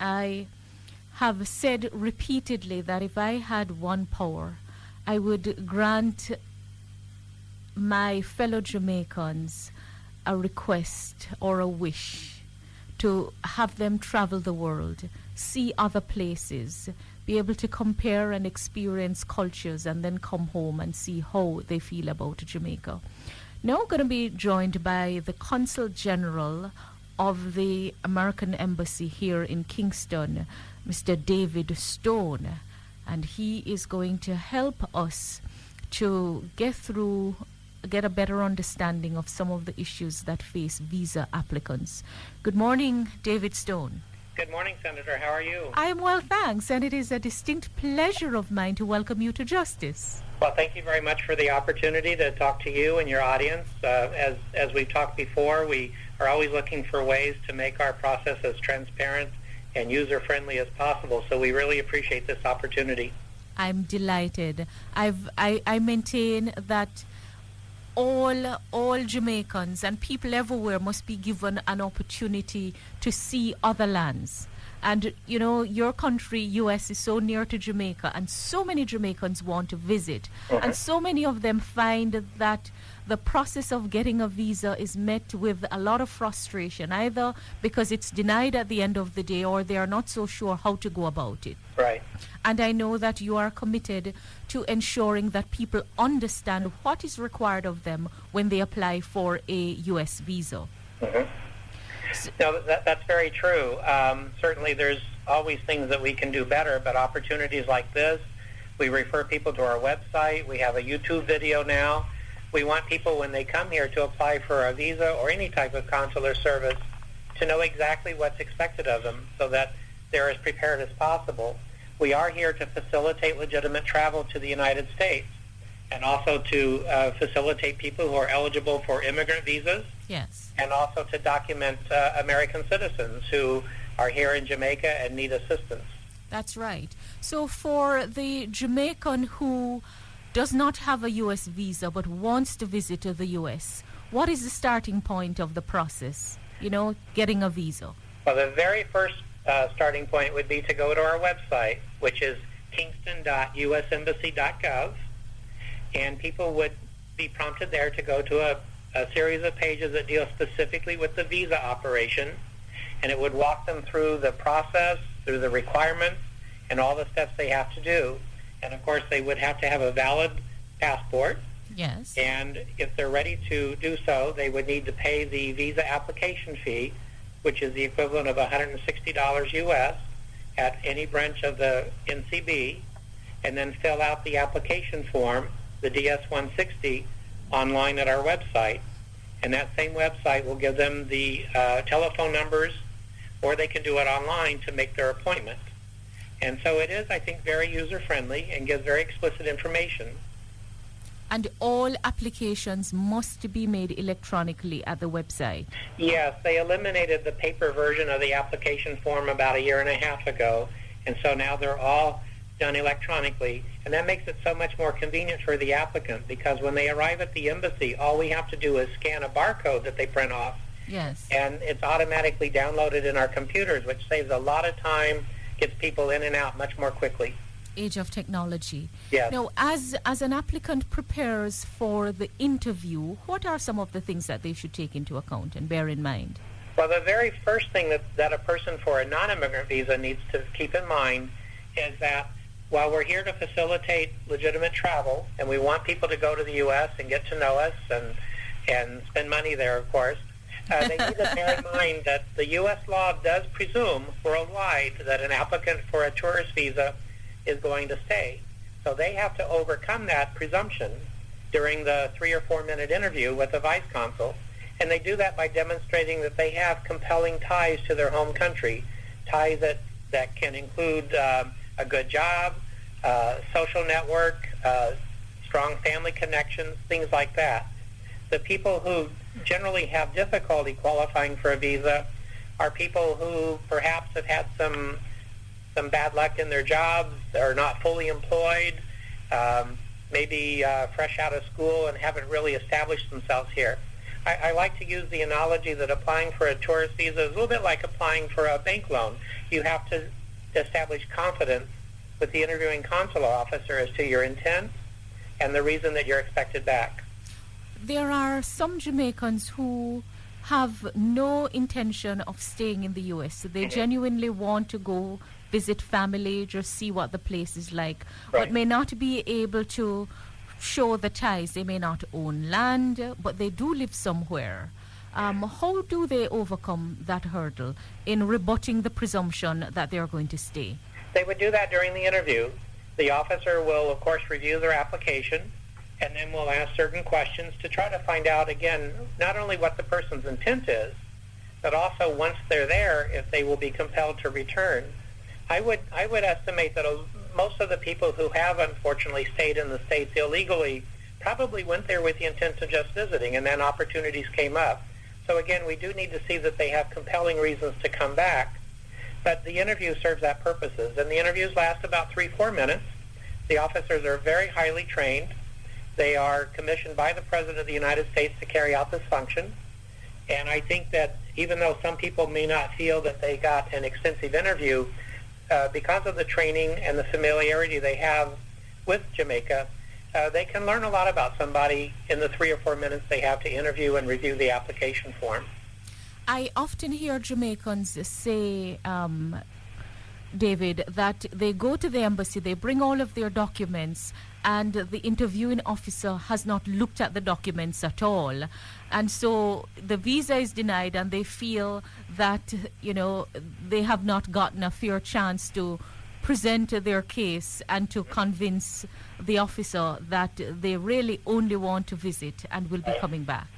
I have said repeatedly that if I had one power, I would grant my fellow Jamaicans a request or a wish to have them travel the world, see other places, be able to compare and experience cultures, and then come home and see how they feel about Jamaica. Now I'm going to be joined by the Consul General of the American Embassy here in Kingston, Mr. David Stone, and he is going to help us to get a better understanding of some of the issues that face visa applicants. Good morning, David Stone. Good morning, Senator. How are you? I am well, thanks, and it is a distinct pleasure of mine to welcome you to Justice. Well, thank you very much for the opportunity to talk to you and your audience. As we've talked before, we are always looking for ways to make our process as transparent and user-friendly as possible, so we really appreciate this opportunity. I'm delighted. I maintain that all Jamaicans and people everywhere must be given an opportunity to see other lands. And, you know, your country, U.S., is so near to Jamaica, and so many Jamaicans want to visit. And so many of them find that the process of getting a visa is met with a lot of frustration, either because it's denied at the end of the day or they are not so sure how to go about it. Right. And I know that you are committed to ensuring that people understand what is required of them when they apply for a U.S. visa. No, that's very true. Certainly there's always things that we can do better, but opportunities like this, we refer people to our website. We have a YouTube video now. We want people, when they come here to apply for a visa or any type of consular service, to know exactly what's expected of them so that they're as prepared as possible. We are here to facilitate legitimate travel to the United States and also to facilitate people who are eligible for immigrant visas. Yes. And also to document American citizens who are here in Jamaica and need assistance. That's right. So for the Jamaican who does not have a U.S. visa but wants to visit the U.S., what is the starting point of the process, getting a visa? Well, the very first starting point would be to go to our website, which is kingston.usembassy.gov, and people would be prompted there to go to a series of pages that deal specifically with the visa operation, and it would walk them through the process, through the requirements, and all the steps they have to do. And, of course, they would have to have a valid passport. Yes. And if they're ready to do so, they would need to pay the visa application fee, which is the equivalent of $160 U.S. at any branch of the NCB, and then fill out the application form, the DS-160, online at our website. And that same website will give them the telephone numbers, or they can do it online to make their appointment. And so it is, I think, very user-friendly and gives very explicit information. And all applications must be made electronically at the website? Yes, they eliminated the paper version of the application form about 1.5 years ago, and so now they're all done electronically. And that makes it so much more convenient for the applicant, because when they arrive at the embassy, all we have to do is scan a barcode that they print off. Yes. And it's automatically downloaded in our computers, which saves a lot of time, gets people in and out much more quickly. Age of technology. Yes. Now, as an applicant prepares for the interview, what are some of the things that they should take into account and bear in mind? Well, the very first thing that a person for a non-immigrant visa needs to keep in mind is that while we're here to facilitate legitimate travel, and we want people to go to the U.S. and get to know us and spend money there, of course, they need to bear in mind that the U.S. law does presume worldwide that an applicant for a tourist visa is going to stay. So they have to overcome that presumption during the 3 or 4 minute interview with the vice consul, and they do that by demonstrating that they have compelling ties to their home country, ties that can include a good job, social network, strong family connections, things like that. The people who generally have difficulty qualifying for a visa are people who perhaps have had some bad luck in their jobs, are not fully employed, maybe fresh out of school and haven't really established themselves here. I like to use the analogy that applying for a tourist visa is a little bit like applying for a bank loan. You have to establish confidence with the interviewing consular officer as to your intent and the reason that you're expected back. There are some Jamaicans who have no intention of staying in the U.S. They genuinely want to go visit family, just see what the place is like, but may not be able to show the ties. They may not own land, but they do live somewhere. How do they overcome that hurdle in rebutting the presumption that they are going to stay? They would do that during the interview. The officer will, of course, review their application, and then we'll ask certain questions to try to find out, again, not only what the person's intent is, but also once they're there, if they will be compelled to return. I would estimate that most of the people who have unfortunately stayed in the States illegally probably went there with the intent of just visiting, and then opportunities came up. So again, we do need to see that they have compelling reasons to come back, but the interview serves that purposes, and the interviews last about 3-4 minutes. The officers are very highly trained. They are commissioned by the President of the United States to carry out this function, and I think that even though some people may not feel that they got an extensive interview, because of the training and the familiarity they have with Jamaica, they can learn a lot about somebody in the 3 or 4 minutes they have to interview and review the application form. I often hear Jamaicans say, David, that they go to the embassy, they bring all of their documents, and the interviewing officer has not looked at the documents at all. And so the visa is denied, and they feel that, they have not gotten a fair chance to present their case and to convince the officer that they really only want to visit and will be coming back.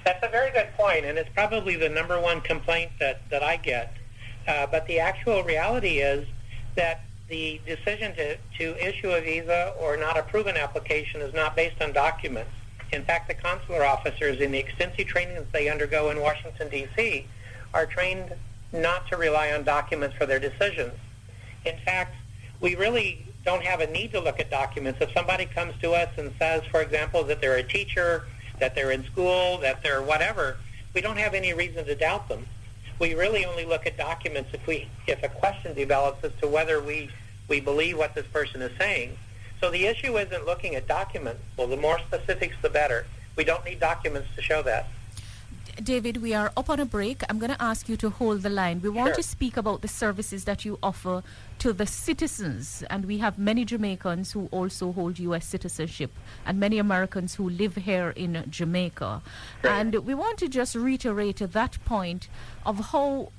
That's a very good point, and it's probably the number one complaint that I get. But the actual reality is that the decision to issue a visa or not approve an application is not based on documents. In fact, the consular officers, in the extensive training that they undergo in Washington, D.C., are trained not to rely on documents for their decisions. In fact, we really don't have a need to look at documents. If somebody comes to us and says, for example, that they're a teacher, that they're in school, that they're whatever, we don't have any reason to doubt them. We really only look at documents if a question develops as to whether we believe what this person is saying. So the issue isn't looking at documents. Well, the more specifics, the better. We don't need documents to show that. David, we are up on a break. I'm going to ask you to hold the line. We want to speak about the services that you offer to the citizens, and we have many Jamaicans who also hold U.S. citizenship and many Americans who live here in Jamaica. Right. And we want to just reiterate that point of how,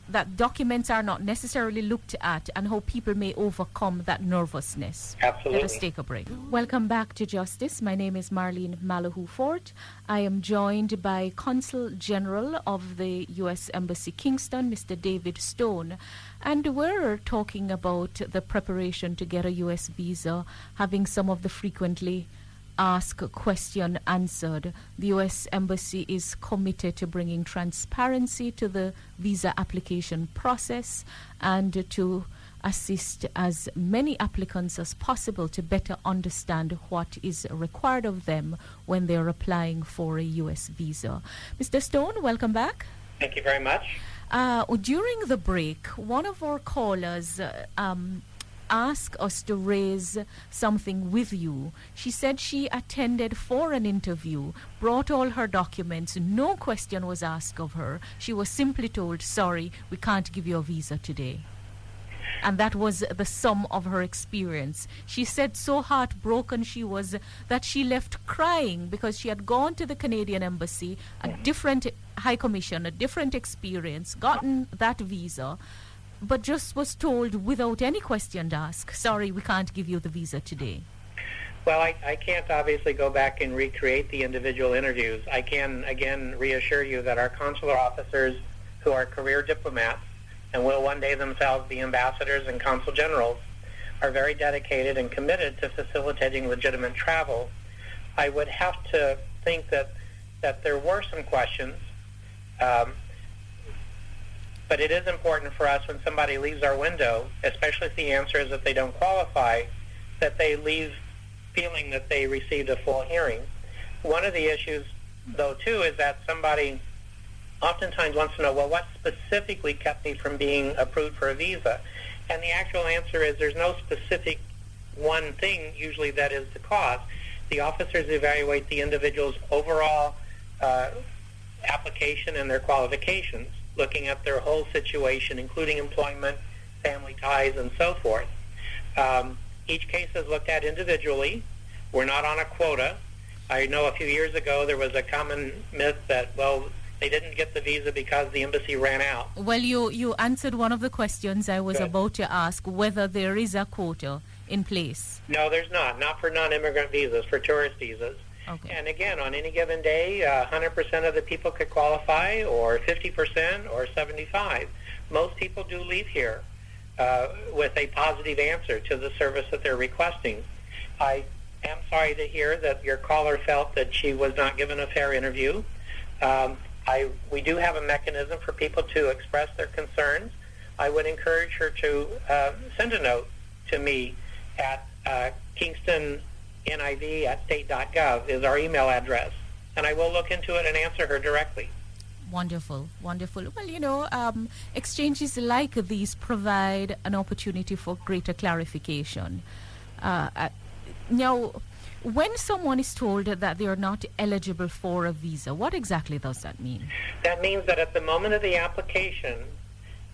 that documents are not necessarily looked at and how people may overcome that nervousness. Absolutely. Let us take a break. Welcome back to Justice. My name is Marlene Malahou-Fort. I am joined by Consul General of the U.S. Embassy Kingston, Mr. David Stone. And we're talking about the preparation to get a U.S. visa, having some of the frequently asked questions answered. The U.S. Embassy is committed to bringing transparency to the visa application process and to assist as many applicants as possible to better understand what is required of them when they're applying for a U.S. visa. Mr. Stone, welcome back. Thank you very much. During the break, one of our callers asked us to raise something with you. She said she attended for an interview, brought all her documents, no question was asked of her. She was simply told, sorry, we can't give you a visa today. And that was the sum of her experience. She said so heartbroken she was that she left crying because she had gone to the Canadian Embassy, a different High Commission, a different experience, gotten that visa, but just was told without any question asked, sorry, we can't give you the visa today. Well, I can't obviously go back and recreate the individual interviews. I can, again, reassure you that our consular officers who are career diplomats and will one day themselves be ambassadors and consul generals are very dedicated and committed to facilitating legitimate travel. I would have to think that there were some questions, but it is important for us when somebody leaves our window, especially if the answer is that they don't qualify, that they leave feeling that they received a full hearing. One of the issues though, too, is that somebody oftentimes wants to know, well, what specifically kept me from being approved for a visa? And the actual answer is there's no specific one thing usually that is the cause. The officers evaluate the individual's overall application and their qualifications, looking at their whole situation, including employment, family ties, and so forth. Each case is looked at individually. We're not on a quota. I know a few years ago there was a common myth that, well, they didn't get the visa because the embassy ran out. Well, you answered one of the questions I was about to ask, whether there is a quota in place. No, there's not. Not for non-immigrant visas, for tourist visas. Okay. And again, on any given day, 100% of the people could qualify, or 50%, or 75%. Most people do leave here with a positive answer to the service that they're requesting. I am sorry to hear that your caller felt that she was not given a fair interview. We do have a mechanism for people to express their concerns. I would encourage her to send a note to me at KingstonNIV@state.gov is our email address, and I will look into it and answer her directly. Wonderful, wonderful. Well, exchanges like these provide an opportunity for greater clarification. Now, when someone is told that they are not eligible for a visa, what exactly does that mean? That means that at the moment of the application,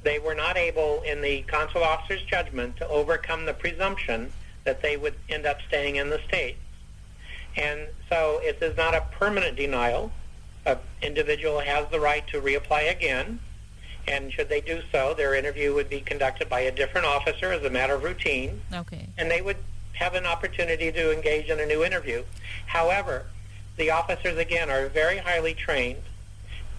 they were not able, in the consular officer's judgment, to overcome the presumption that they would end up staying in the States. And so it is not a permanent denial. An individual has the right to reapply again, and should they do so, their interview would be conducted by a different officer as a matter of routine. Okay. And they would have an opportunity to engage in a new interview. However, the officers, again, are very highly trained.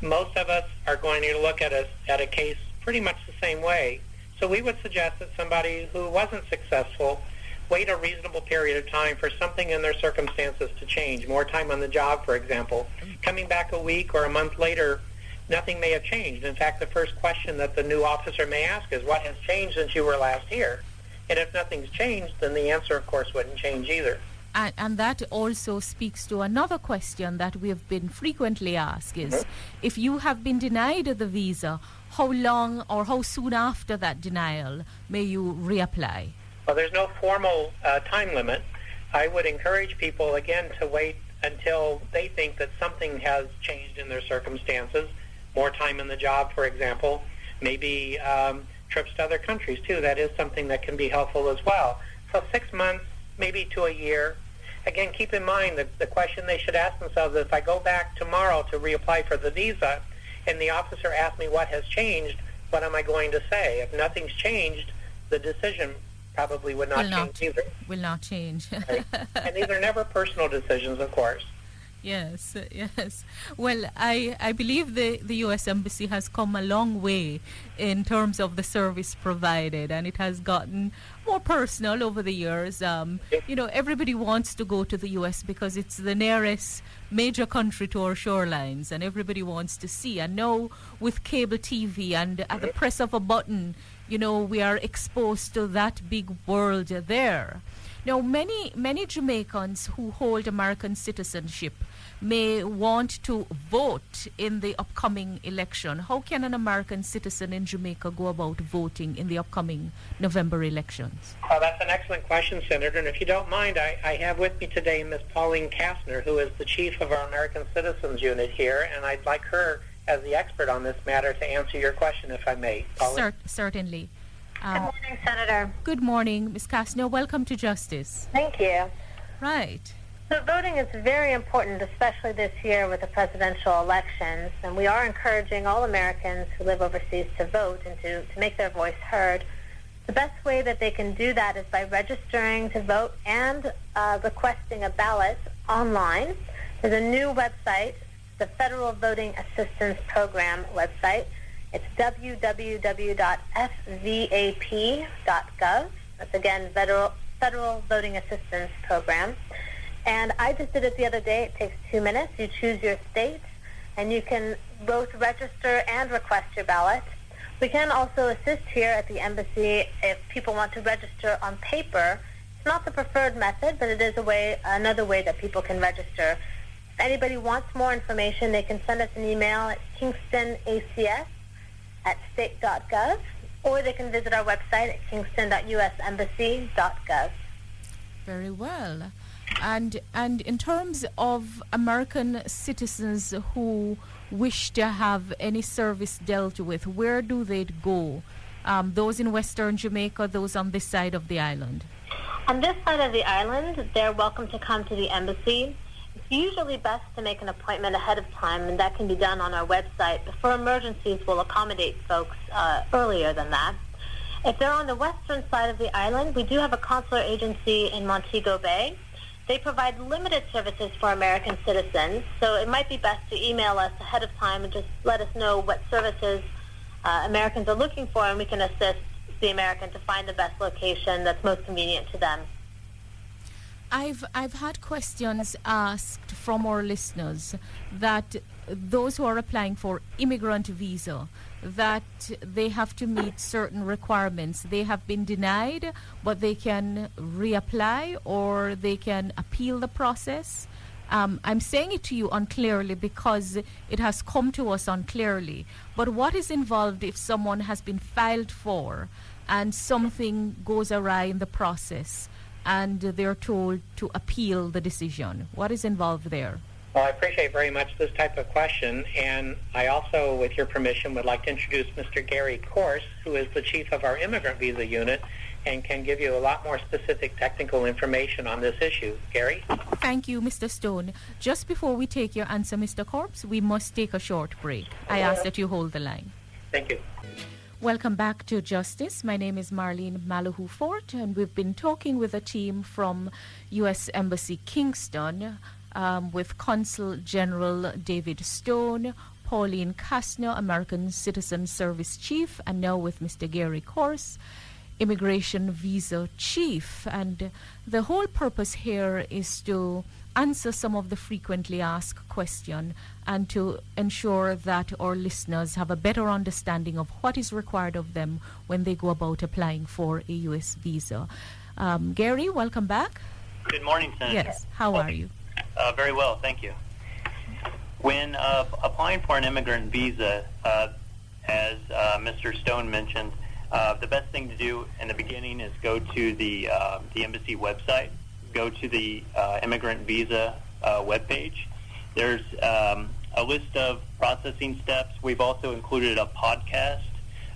Most of us are going to look at a case pretty much the same way. So we would suggest that somebody who wasn't successful wait a reasonable period of time for something in their circumstances to change, more time on the job, for example. Coming back a week or a month later, nothing may have changed. In fact, the first question that the new officer may ask is, what has changed since you were last here? And if nothing's changed, then the answer, of course, wouldn't change either. And that also speaks to another question that we have been frequently asked is, if you have been denied the visa, how long or how soon after that denial may you reapply? Well, there's no formal time limit. I would encourage people, again, to wait until they think that something has changed in their circumstances, more time in the job, for example, maybe trips to other countries, too. That is something that can be helpful as well. So 6 months, maybe to a year. Again, keep in mind that the question they should ask themselves is, if I go back tomorrow to reapply for the visa and the officer asks me what has changed, what am I going to say? If nothing's changed, the decision probably would not change either. Will not change. Right? And these are never personal decisions, of course. Yes, yes. Well, I believe the U.S. Embassy has come a long way in terms of the service provided, and it has gotten more personal over the years. You know, everybody wants to go to the U.S. because it's the nearest major country to our shorelines, and everybody wants to see. And now with cable TV and at the press of a button, you know, we are exposed to that big world there. Now, many Jamaicans who hold American citizenship may want to vote in the upcoming election. How can an American citizen in Jamaica go about voting in the upcoming November elections? Well, that's an excellent question, Senator. And if you don't mind, I have with me today Ms. Pauline Kastner, who is the chief of our American Citizens Unit here, and I'd like her, as the expert on this matter, to answer your question, if I may. Pauline? Certainly. Good morning, Senator. Good morning, Ms. Kastner. Welcome to Justice. Thank you. Right. So voting is very important, especially this year with the presidential elections, and we are encouraging all Americans who live overseas to vote and to make their voice heard. The best way that they can do that is by registering to vote and requesting a ballot online. There's a new website, the Federal Voting Assistance Program website. It's www.fvap.gov. That's, again, Federal Voting Assistance Program. And I just did it the other day. It takes 2 minutes. You choose your state, and you can both register and request your ballot. We can also assist here at the embassy if people want to register on paper. It's not the preferred method, but it is another way that people can register. anybody wants more information, they can send us an email at kingstonacs@state.gov, or they can visit our website at kingston.usembassy.gov. Very well. And in terms of American citizens who wish to have any service dealt with, where do they go? Those in Western Jamaica, those on this side of the island? On this side of the island, they're welcome to come to the embassy. It's usually best to make an appointment ahead of time, and that can be done on our website. But for emergencies, we'll accommodate folks earlier than that. If they're on the western side of the island, we do have a consular agency in Montego Bay. They provide limited services for American citizens, so it might be best to email us ahead of time and just let us know what services Americans are looking for, and we can assist the American to find the best location that's most convenient to them. I've had questions asked from our listeners that those who are applying for immigrant visa, that they have to meet certain requirements. They have been denied, but they can reapply or they can appeal the process. I'm saying it to you unclearly because it has come to us unclearly. But what is involved if someone has been filed for and something goes awry in the process and they're told to appeal the decision? What is involved there? Well, I appreciate very much this type of question, and I also, with your permission, would like to introduce Mr. Gary Corse, who is the chief of our immigrant visa unit and can give you a lot more specific technical information on this issue. Gary? Thank you, Mr. Stone. Just before we take your answer, Mr. Corse, we must take a short break. I ask that you hold the line. Thank you. Welcome back to Justice. My name is Marlene Malahoo Fort, and we've been talking with a team from U.S. Embassy Kingston with Consul General David Stone, Pauline Kastner, American Citizen Service Chief, and now with Mr. Gary Corse, Immigration Visa Chief. And the whole purpose here is to answer some of the frequently asked questions and to ensure that our listeners have a better understanding of what is required of them when they go about applying for a U.S. visa. Gary, welcome back. Good morning, Senator. Yes, how are you? Very well, thank you. When applying for an immigrant visa, as Mr. Stone mentioned, the best thing to do in the beginning is go to the embassy website, go to the immigrant visa webpage. There's a list of processing steps. We've also included a podcast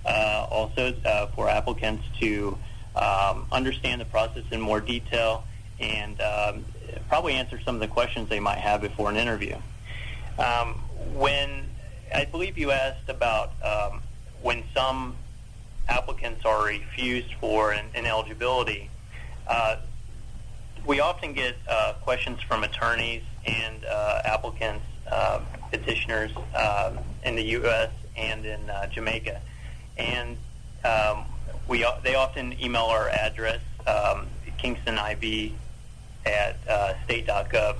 also for applicants to understand the process in more detail and probably answer some of the questions they might have before an interview. When I believe you asked about when some applicants are refused for an ineligibility, we often get questions from attorneys and applicants, petitioners in the U.S. and in Jamaica, and they often email our address, KingstonIB@state.gov.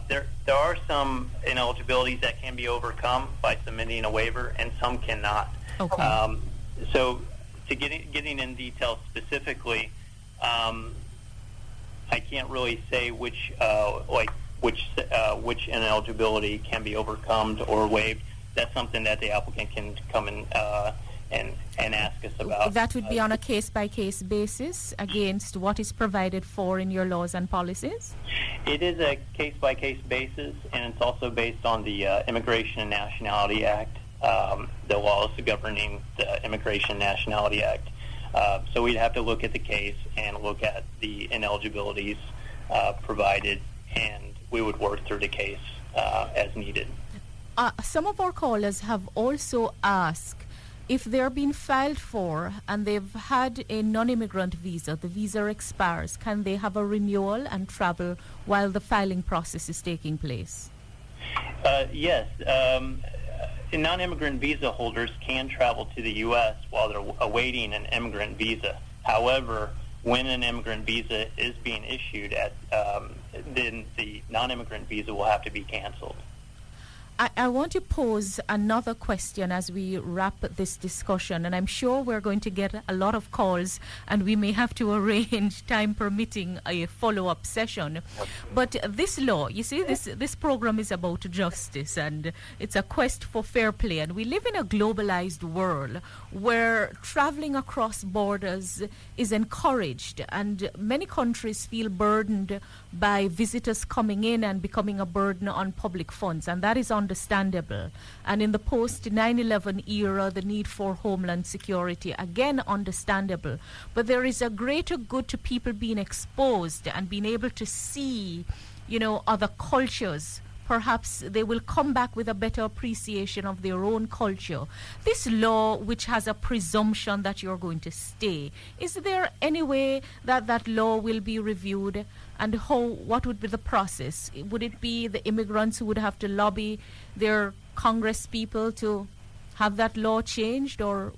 There are some ineligibilities that can be overcome by submitting a waiver, and some cannot. Okay. So, to getting in detail specifically, I can't really say which ineligibility can be overcome or waived. That's something that the applicant can come and ask us about. That would be on a case-by-case basis against what is provided for in your laws and policies? It is a case-by-case basis, and it's also based on the Immigration and Nationality Act, the laws governing the Immigration and Nationality Act. So we'd have to look at the case and look at the ineligibilities provided, and we would work through the case as needed. Some of our callers have also asked if they're being filed for and they've had a non-immigrant visa, the visa expires, can they have a renewal and travel while the filing process is taking place? Yes. Non-immigrant visa holders can travel to the U.S. while they're awaiting an immigrant visa. However, when an immigrant visa is being issued, then the non-immigrant visa will have to be canceled. I want to pose another question as we wrap this discussion, and I'm sure we're going to get a lot of calls, and we may have to arrange, time permitting, a follow-up session. But this law, you see, this program is about justice, and it's a quest for fair play. And we live in a globalized world where traveling across borders is encouraged, and many countries feel burdened by visitors coming in and becoming a burden on public funds, and that is understandable. And in the post 9/11 era, the need for homeland security, again understandable. But there is a greater good to people being exposed and being able to see, other cultures. Perhaps they will come back with a better appreciation of their own culture. This law, which has a presumption that you're going to stay, is there any way that that law will be reviewed? And what would be the process? Would it be the immigrants who would have to lobby their Congress people to have that law changed, or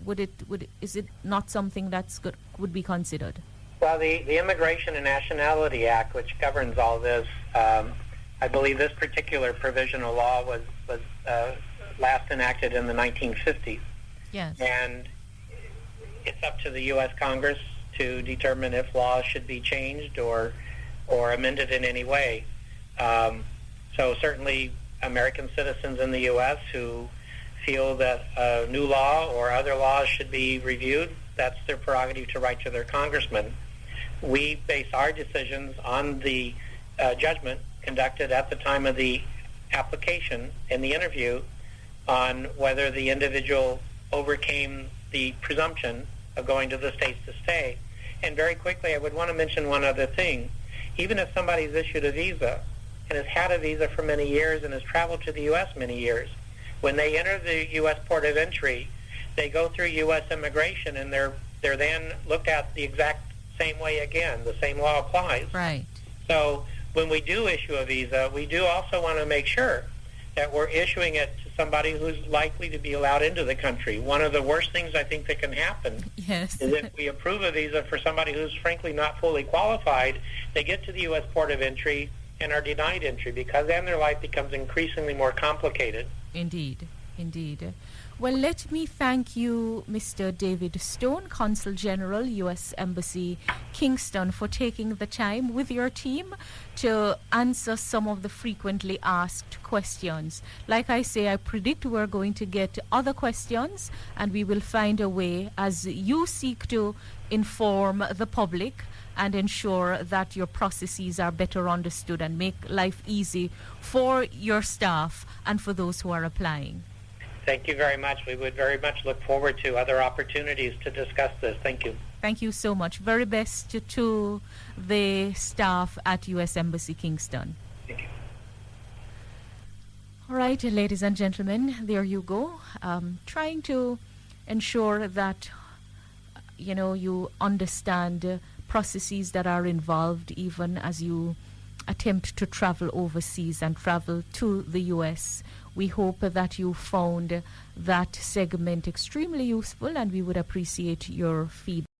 is it not something would be considered? Well, the Immigration and Nationality Act, which governs all this, I believe this particular provisional law was last enacted in the 1950s. Yes. And it's up to the U.S. Congress to determine if laws should be changed or amended in any way. So certainly American citizens in the U.S. who feel that a new law or other laws should be reviewed, that's their prerogative to write to their congressman. We base our decisions on the judgment conducted at the time of the application and the interview on whether the individual overcame the presumption of going to the States to stay. And very quickly, I would want to mention one other thing. Even if somebody's issued a visa and has had a visa for many years and has traveled to the U.S. many years, when they enter the U.S. port of entry, they go through U.S. immigration, and they're then looked at the exact same way again. The same law applies. Right. So when we do issue a visa, we do also want to make sure that we're issuing it to somebody who's likely to be allowed into the country. One of the worst things I think that can happen is if we approve a visa for somebody who's frankly not fully qualified, they get to the U.S. port of entry and are denied entry, because then their life becomes increasingly more complicated. Indeed. Well, let me thank you, Mr. David Stone, Consul General, U.S. Embassy, Kingston, for taking the time with your team to answer some of the frequently asked questions. Like I say, I predict we're going to get other questions, and we will find a way, as you seek to inform the public and ensure that your processes are better understood and make life easy for your staff and for those who are applying. Thank you very much. We would very much look forward to other opportunities to discuss this. Thank you. Thank you so much. Very best to the staff at U.S. Embassy Kingston. Thank you. All right, ladies and gentlemen, there you go. Trying to ensure that, you understand processes that are involved even as you attempt to travel overseas and travel to the U.S. We hope that you found that segment extremely useful, and we would appreciate your feedback.